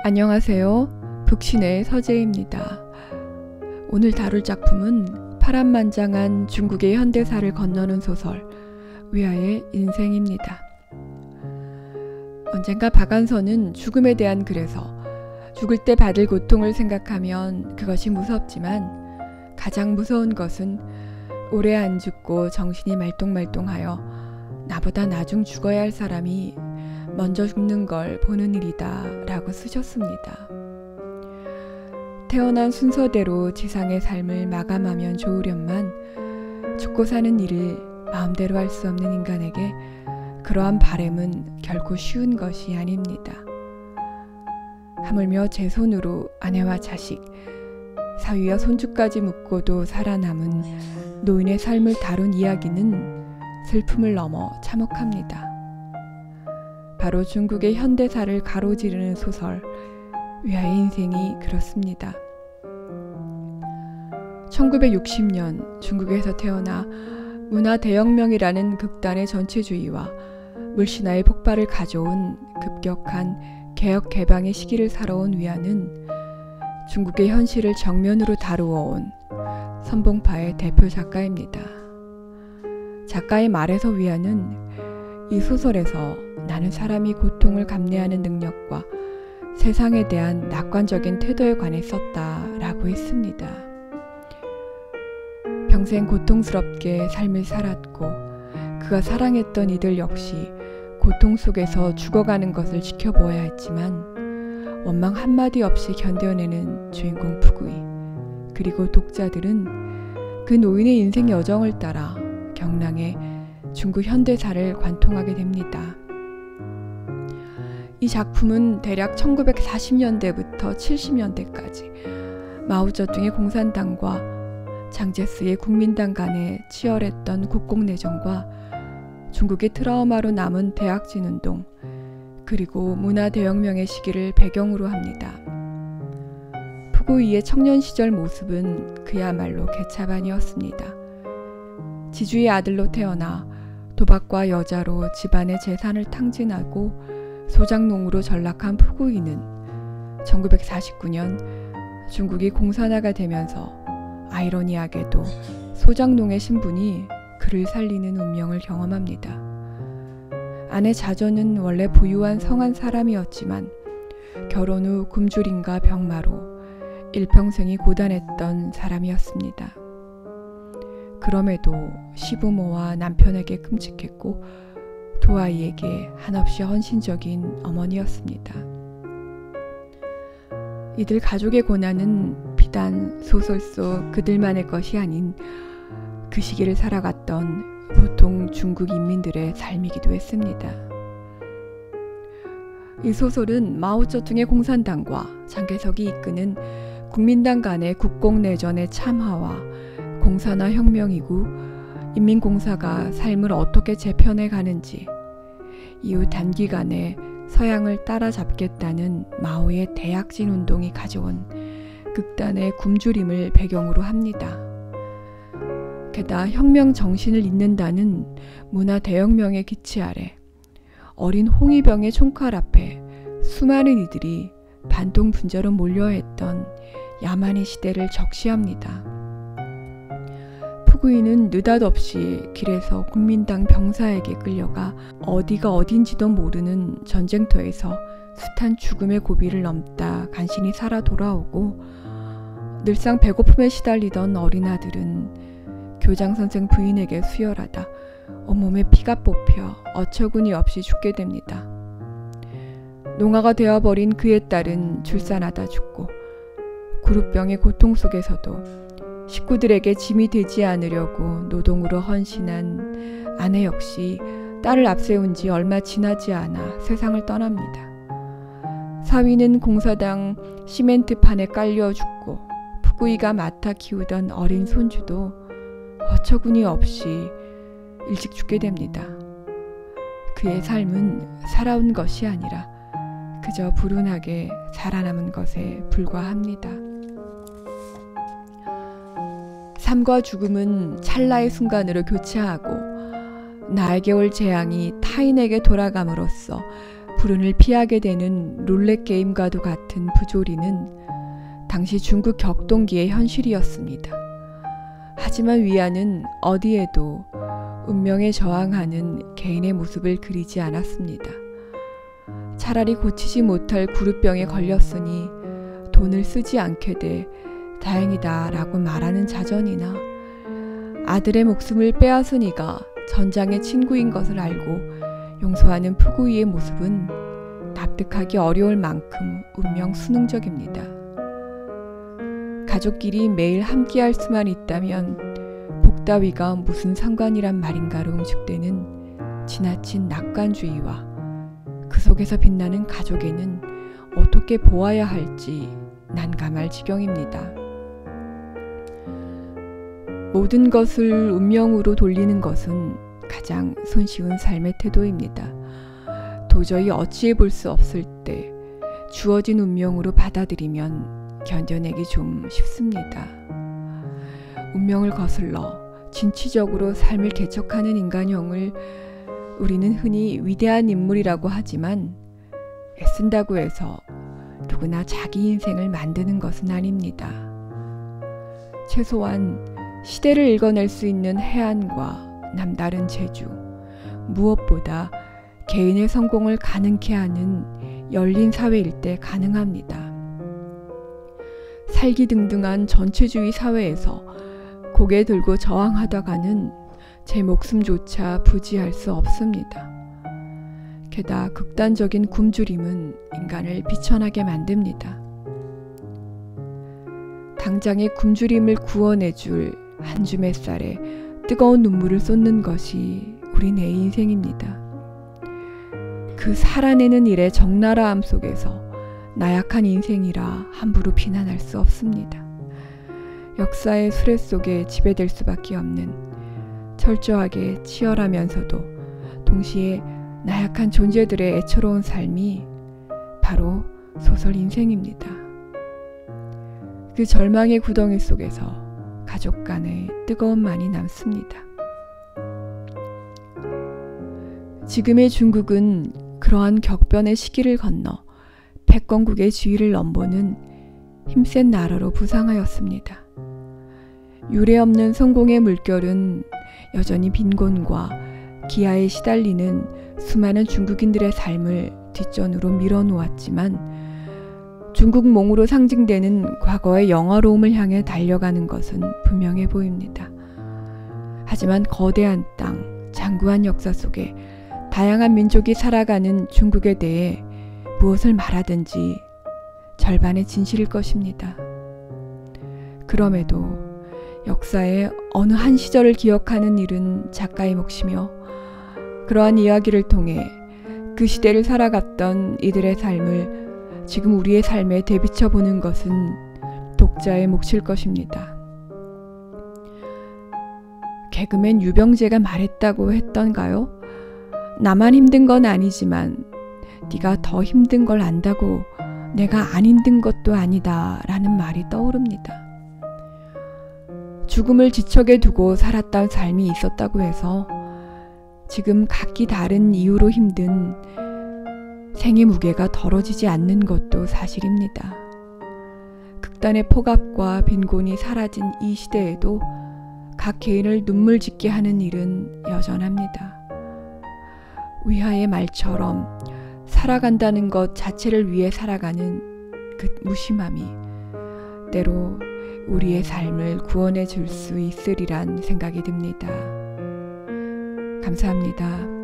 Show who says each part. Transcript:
Speaker 1: 안녕하세요. 북신의 서재입니다. 오늘 다룰 작품은 파란만장한 중국의 현대사를 건너는 소설 위아의 인생입니다. 언젠가 박안서는 죽음에 대한 글에서 죽을 때 받을 고통을 생각하면 그것이 무섭지만 가장 무서운 것은 오래 안 죽고 정신이 말똥말똥하여 나보다 나중 죽어야 할 사람이 먼저 죽는 걸 보는 일이다 라고 쓰셨습니다. 태어난 순서대로 지상의 삶을 마감하면 좋으련만 죽고 사는 일을 마음대로 할 수 없는 인간에게 그러한 바램은 결코 쉬운 것이 아닙니다. 하물며 제 손으로 아내와 자식, 사위와 손주까지 묻고도 살아남은 노인의 삶을 다룬 이야기는 슬픔을 넘어 참혹합니다. 바로 중국의 현대사를 가로지르는 소설 위아의 인생이 그렇습니다. 1960년 중국에서 태어나 문화 대혁명이라는 극단의 전체주의와 물신화의 폭발을 가져온 급격한 개혁 개방의 시기를 살아온 위안은 중국의 현실을 정면으로 다루어온 선봉파의 대표 작가입니다. 작가의 말에서 위안은 이 소설에서 나는 사람이 고통을 감내하는 능력과 세상에 대한 낙관적인 태도에 관해 썼다라고 했습니다. 평생 고통스럽게 삶을 살았고 그가 사랑했던 이들 역시 고통 속에서 죽어가는 것을 지켜보아야 했지만 원망 한마디 없이 견뎌내는 주인공 푸구이, 그리고 독자들은 그 노인의 인생 여정을 따라 경랑의 중국 현대사를 관통하게 됩니다. 이 작품은 대략 1940년대부터 70년대까지 마오쩌둥의 공산당과 장제스의 국민당 간의 치열했던 국공내전과 중국의 트라우마로 남은 대학진 운동, 그리고 문화 대혁명의 시기를 배경으로 합니다. 푸구이의 청년 시절 모습은 그야말로 개차반이었습니다. 지주의 아들로 태어나 도박과 여자로 집안의 재산을 탕진하고 소작농으로 전락한 푸구이는 1949년 중국이 공산화가 되면서 아이러니하게도 소작농의 신분이 그를 살리는 운명을 경험합니다. 아내 자전은 원래 부유한 성한 사람이었지만 결혼 후 굶주림과 병마로 일평생이 고단했던 사람이었습니다. 그럼에도 시부모와 남편에게 끔찍했고 두 아이에게 한없이 헌신적인 어머니였습니다. 이들 가족의 고난은 비단 소설 속 그들만의 것이 아닌 그 시기를 살아갔던 보통 중국 인민들의 삶이기도 했습니다. 이 소설은 마오쩌둥의 공산당과 장개석이 이끄는 국민당 간의 국공내전의 참화와 공산화 혁명이고 인민공사가 삶을 어떻게 재편해 가는지, 이후 단기간에 서양을 따라잡겠다는 마오의 대약진 운동이 가져온 극단의 굶주림을 배경으로 합니다. 게다가 혁명 정신을 잇는다는 문화 대혁명의 기치 아래 어린 홍위병의 총칼 앞에 수많은 이들이 반동분자로 몰려했던 야만의 시대를 적시합니다. 푸구이는 느닷없이 길에서 국민당 병사에게 끌려가 어디가 어딘지도 모르는 전쟁터에서 숱한 죽음의 고비를 넘다 간신히 살아 돌아오고, 늘상 배고픔에 시달리던 어린아들은 교장선생 부인에게 수혈하다 온몸에 피가 뽑혀 어처구니 없이 죽게 됩니다. 농아가 되어버린 그의 딸은 출산하다 죽고, 구루병의 고통 속에서도 식구들에게 짐이 되지 않으려고 노동으로 헌신한 아내 역시 딸을 앞세운 지 얼마 지나지 않아 세상을 떠납니다. 사위는 공사당 시멘트판에 깔려 죽고, 푸구이가 맡아 키우던 어린 손주도 어처구니 없이 일찍 죽게 됩니다. 그의 삶은 살아온 것이 아니라 그저 불운하게 살아남은 것에 불과합니다. 삶과 죽음은 찰나의 순간으로 교차하고 나에게 올 재앙이 타인에게 돌아감으로써 불운을 피하게 되는 룰렛 게임과도 같은 부조리는 당시 중국 격동기의 현실이었습니다. 하지만 위안은 어디에도 운명에 저항하는 개인의 모습을 그리지 않았습니다. 차라리 고치지 못할 구루병에 걸렸으니 돈을 쓰지 않게 돼 다행이다 라고 말하는 자전이나 아들의 목숨을 빼앗으니가 전장의 친구인 것을 알고 용서하는 푸구이의 모습은 납득하기 어려울 만큼 운명 수능적입니다. 가족끼리 매일 함께할 수만 있다면 복다위가 무슨 상관이란 말인가로 응축되는 지나친 낙관주의와 그 속에서 빛나는 가족에는 어떻게 보아야 할지 난감할 지경입니다. 모든 것을 운명으로 돌리는 것은 가장 손쉬운 삶의 태도입니다. 도저히 어찌해 볼 수 없을 때 주어진 운명으로 받아들이면 견뎌내기 좀 쉽습니다. 운명을 거슬러 진취적으로 삶을 개척하는 인간형을 우리는 흔히 위대한 인물이라고 하지만 애쓴다고 해서 누구나 자기 인생을 만드는 것은 아닙니다. 최소한 시대를 읽어낼 수 있는 해안과 남다른 재주, 무엇보다 개인의 성공을 가능케 하는 열린 사회일 때 가능합니다. 살기등등한 전체주의 사회에서 고개 들고 저항하다가는 제 목숨조차 부지할 수 없습니다. 게다가 극단적인 굶주림은 인간을 비천하게 만듭니다. 당장의 굶주림을 구원해줄 한 줌 햇살에 뜨거운 눈물을 쏟는 것이 우리 내 인생입니다. 그 살아내는 일의 적나라함 속에서 나약한 인생이라 함부로 비난할 수 없습니다. 역사의 수레 속에 지배될 수밖에 없는 철저하게 치열하면서도 동시에 나약한 존재들의 애처로운 삶이 바로 소설 인생입니다. 그 절망의 구덩이 속에서 가족 간의 뜨거움만이 남습니다. 지금의 중국은 그러한 격변의 시기를 건너 패권국의 지위를 넘보는 힘센 나라로 부상하였습니다. 유례없는 성공의 물결은 여전히 빈곤과 기아에 시달리는 수많은 중국인들의 삶을 뒷전으로 밀어놓았지만 중국몽으로 상징되는 과거의 영화로움을 향해 달려가는 것은 분명해 보입니다. 하지만 거대한 땅, 장구한 역사 속에 다양한 민족이 살아가는 중국에 대해 무엇을 말하든지 절반의 진실일 것입니다. 그럼에도 역사의 어느 한 시절을 기억하는 일은 작가의 몫이며 그러한 이야기를 통해 그 시대를 살아갔던 이들의 삶을 지금 우리의 삶에 대비쳐 보는 것은 독자의 몫일 것입니다. 개그맨 유병재가 말했다고 했던가요? 나만 힘든 건 아니지만 네가 더 힘든 걸 안다고 내가 안 힘든 것도 아니다 라는 말이 떠오릅니다. 죽음을 지척에 두고 살았던 삶이 있었다고 해서 지금 각기 다른 이유로 힘든 생의 무게가 덜어지지 않는 것도 사실입니다. 극단의 폭압과 빈곤이 사라진 이 시대에도 각 개인을 눈물 짓게 하는 일은 여전합니다. 위하의 말처럼 살아간다는 것 자체를 위해 살아가는 그 무심함이 때로 우리의 삶을 구원해 줄 수 있으리란 생각이 듭니다. 감사합니다.